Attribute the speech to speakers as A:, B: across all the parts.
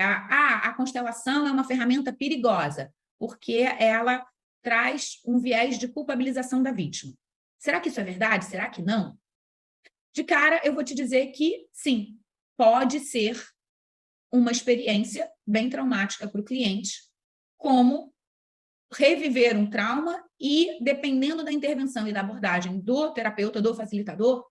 A: a constelação é uma ferramenta perigosa, porque ela traz um viés de culpabilização da vítima. Será que isso é verdade? Será que não? De cara, eu vou te dizer que sim, pode ser uma experiência bem traumática para o cliente, como reviver um trauma e, dependendo da intervenção e da abordagem do terapeuta, do facilitador,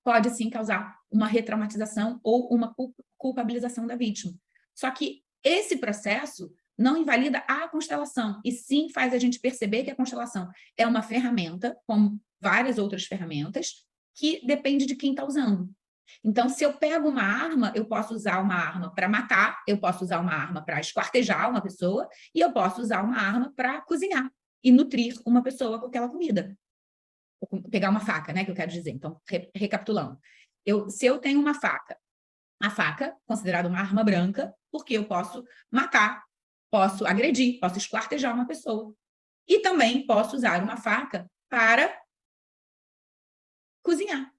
A: pode sim causar uma retraumatização ou uma culpabilização da vítima. Só que esse processo não invalida a constelação, e sim faz a gente perceber que a constelação é uma ferramenta, como várias outras ferramentas, que depende de quem está usando. Então, se eu pego uma arma, eu posso usar uma arma para matar, eu posso usar uma arma para esquartejar uma pessoa, e eu posso usar uma arma para cozinhar e nutrir uma pessoa com aquela comida. Pegar uma faca, né, que eu quero dizer. Então, recapitulando. Se eu tenho uma faca, a faca, considerada uma arma branca, porque eu posso matar, posso agredir, posso esquartejar uma pessoa. E também posso usar uma faca para cozinhar,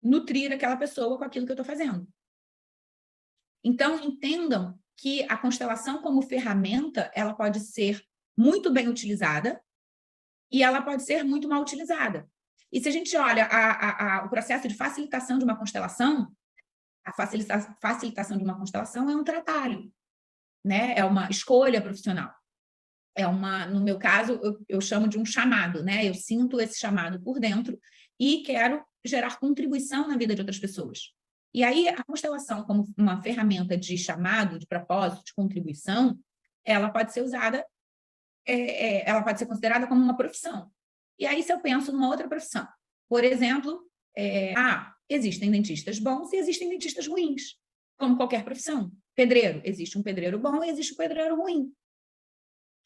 A: nutrir aquela pessoa com aquilo que eu estou fazendo. Então, entendam que a constelação como ferramenta, ela pode ser muito bem utilizada e ela pode ser muito mal utilizada. E se a gente olha o processo de facilitação de uma constelação, a facilitação de uma constelação é um trabalho, né? É uma escolha profissional. No meu caso, eu chamo de um chamado, né? Eu sinto esse chamado por dentro e quero gerar contribuição na vida de outras pessoas. E aí, a constelação, como uma ferramenta de chamado, de propósito, de contribuição, ela pode ser usada, ela pode ser considerada como uma profissão. E aí, se eu penso numa outra profissão, por exemplo, existem dentistas bons e existem dentistas ruins, como qualquer profissão. Pedreiro, existe um pedreiro bom e existe um pedreiro ruim.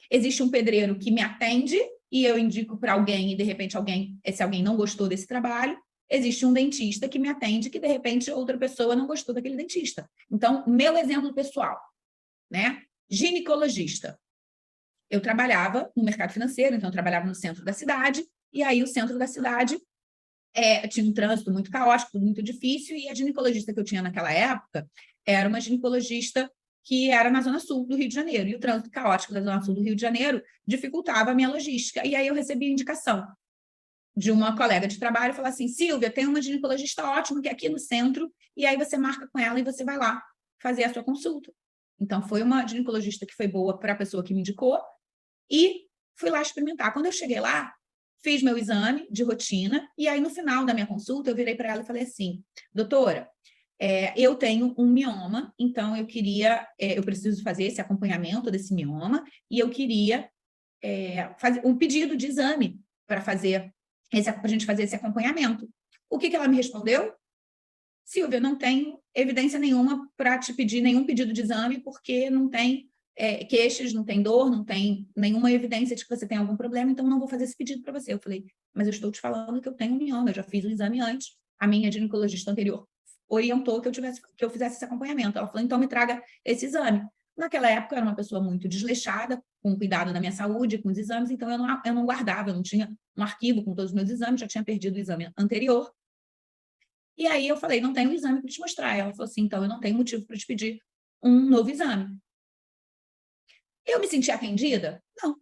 A: Existe um pedreiro que me atende e eu indico para alguém e, de repente, esse alguém não gostou desse trabalho. Existe um dentista que me atende que, de repente, outra pessoa não gostou daquele dentista. Então, meu exemplo pessoal, né? Ginecologista. Eu trabalhava no mercado financeiro, então eu trabalhava no centro da cidade, e aí o centro da cidade tinha um trânsito muito caótico, muito difícil, e a ginecologista que eu tinha naquela época era uma ginecologista que era na Zona Sul do Rio de Janeiro, e o trânsito caótico da Zona Sul do Rio de Janeiro dificultava a minha logística. E aí eu recebi a indicação de uma colega de trabalho, falar assim, Silvia, tem uma ginecologista ótima que é aqui no centro, e aí você marca com ela e você vai lá fazer a sua consulta. Então, foi uma ginecologista que foi boa para a pessoa que me indicou, e fui lá experimentar. Quando eu cheguei lá, fiz meu exame de rotina, e aí no final da minha consulta, eu virei para ela e falei assim, doutora, eu tenho um mioma, então eu preciso fazer esse acompanhamento desse mioma, e eu queria fazer um pedido de exame para a gente fazer esse acompanhamento. O que ela me respondeu? Silvia, não tenho evidência nenhuma para te pedir nenhum pedido de exame, porque não tem queixas, não tem dor, não tem nenhuma evidência de que você tem algum problema, então não vou fazer esse pedido para você. Eu falei, mas eu estou te falando que eu tenho um mioma, eu já fiz o exame antes, a minha ginecologista anterior orientou que eu fizesse esse acompanhamento. Ela falou, então me traga esse exame. Naquela época, eu era uma pessoa muito desleixada, com cuidado da minha saúde, com os exames, então eu não guardava, eu não tinha um arquivo com todos os meus exames, já tinha perdido o exame anterior. E aí eu falei, não tenho um exame para te mostrar. Ela falou assim, então eu não tenho motivo para te pedir um novo exame. Eu me senti atendida? Não.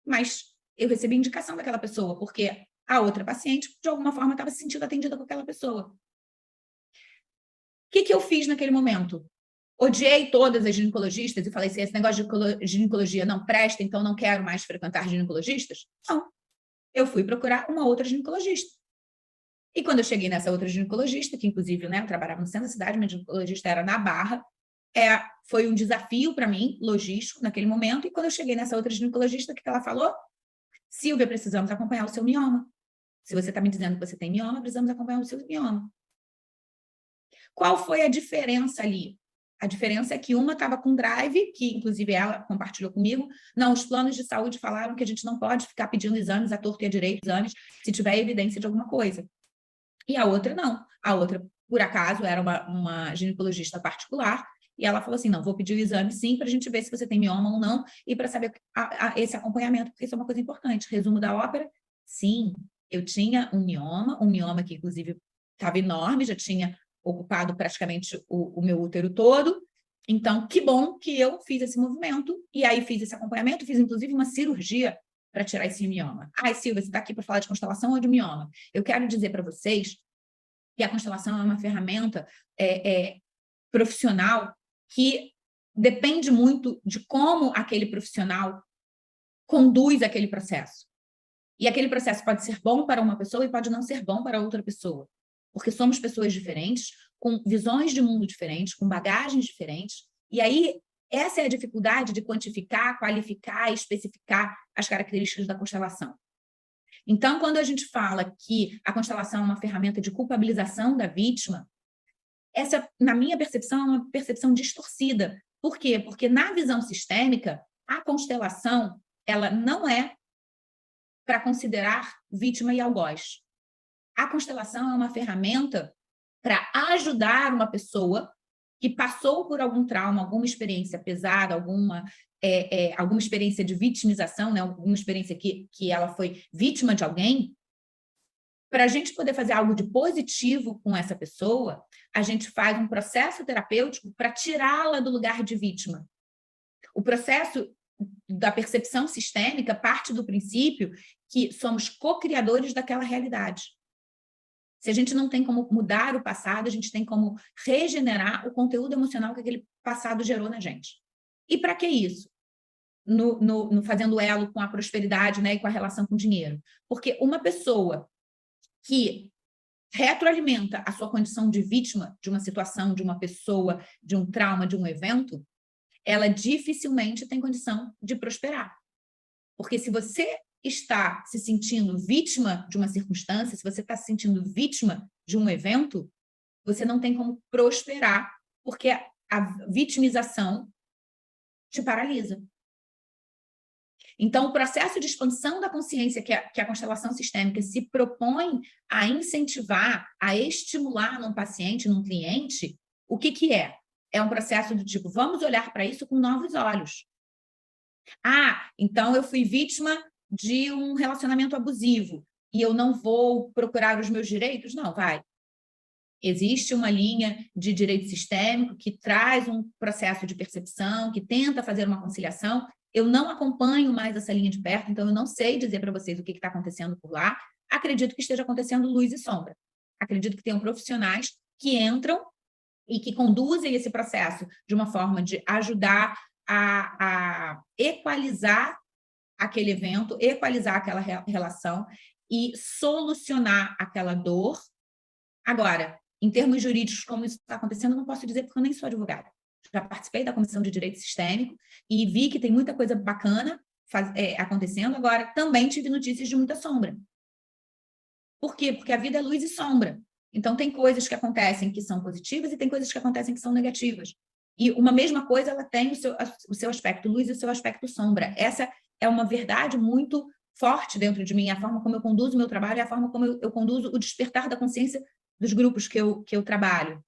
A: Mas eu recebi indicação daquela pessoa, porque a outra paciente, de alguma forma, estava se sentindo atendida com aquela pessoa. O que eu fiz naquele momento? Odiei todas as ginecologistas e falei assim, esse negócio de ginecologia não presta, então não quero mais frequentar ginecologistas? Não. Eu fui procurar uma outra ginecologista. E quando eu cheguei nessa outra ginecologista, que inclusive, né, eu trabalhava no centro da cidade, minha ginecologista era na Barra, foi um desafio para mim, logístico, naquele momento, e quando eu cheguei nessa outra ginecologista, o que ela falou? Silvia, precisamos acompanhar o seu mioma. Se você está me dizendo que você tem mioma, precisamos acompanhar o seu mioma. Qual foi a diferença ali? A diferença é que uma estava com drive, que inclusive ela compartilhou comigo. Não, os planos de saúde falaram que a gente não pode ficar pedindo exames à torta e à direita, exames, se tiver evidência de alguma coisa. E a outra não. A outra, por acaso, era uma ginecologista particular, e ela falou assim, não, vou pedir o exame sim, para a gente ver se você tem mioma ou não, e para saber esse acompanhamento, porque isso é uma coisa importante. Resumo da ópera, sim, eu tinha um mioma que inclusive estava enorme, já tinha ocupado praticamente o meu útero todo, Então, que bom que eu fiz esse movimento, e aí fiz esse acompanhamento, fiz inclusive uma cirurgia para tirar esse mioma. Ai, Silvia, você está aqui para falar de constelação ou de mioma? Eu quero dizer para vocês que a constelação é uma ferramenta profissional que depende muito de como aquele profissional conduz aquele processo. E aquele processo pode ser bom para uma pessoa e pode não ser bom para outra pessoa. Porque somos pessoas diferentes, com visões de mundo diferentes, com bagagens diferentes. E aí, essa é a dificuldade de quantificar, qualificar e especificar as características da constelação. Então, quando a gente fala que a constelação é uma ferramenta de culpabilização da vítima, essa, na minha percepção, é uma percepção distorcida. Por quê? Porque na visão sistêmica, a constelação, ela não é para considerar vítima e algoz. A constelação é uma ferramenta para ajudar uma pessoa que passou por algum trauma, alguma experiência pesada, alguma experiência de vitimização, né? Alguma experiência que ela foi vítima de alguém. Para a gente poder fazer algo de positivo com essa pessoa, a gente faz um processo terapêutico para tirá-la do lugar de vítima. O processo da percepção sistêmica parte do princípio que somos co-criadores daquela realidade. Se a gente não tem como mudar o passado, a gente tem como regenerar o conteúdo emocional que aquele passado gerou na gente. E para que isso? No fazendo elo com a prosperidade, né, e com a relação com o dinheiro. Porque uma pessoa que retroalimenta a sua condição de vítima de uma situação, de uma pessoa, de um trauma, de um evento, ela dificilmente tem condição de prosperar. Porque se você está se sentindo vítima de uma circunstância, se você está se sentindo vítima de um evento, você não tem como prosperar, porque a vitimização te paralisa. Então, o processo de expansão da consciência que a constelação sistêmica se propõe a incentivar, a estimular num paciente, num cliente, o que é? É um processo do tipo, vamos olhar para isso com novos olhos. Ah, então eu fui vítima de um relacionamento abusivo e eu não vou procurar os meus direitos? Não, vai. Existe uma linha de direito sistêmico que traz um processo de percepção, que tenta fazer uma conciliação. Eu não acompanho mais essa linha de perto, então eu não sei dizer para vocês o que está acontecendo por lá. Acredito que esteja acontecendo luz e sombra. Acredito que tenham profissionais que entram e que conduzem esse processo de uma forma de ajudar a equalizar aquele evento, equalizar aquela relação e solucionar aquela dor. Agora, em termos jurídicos, como isso está acontecendo, eu não posso dizer porque eu nem sou advogada. Já participei da Comissão de Direito Sistêmico e vi que tem muita coisa bacana acontecendo. Agora, também tive notícias de muita sombra. Por quê? Porque a vida é luz e sombra. Então, tem coisas que acontecem que são positivas e tem coisas que acontecem que são negativas. E uma mesma coisa, ela tem o seu aspecto luz e o seu aspecto sombra. Essa é uma verdade muito forte dentro de mim, a forma como eu conduzo o meu trabalho, a forma como eu conduzo o despertar da consciência dos grupos que eu trabalho.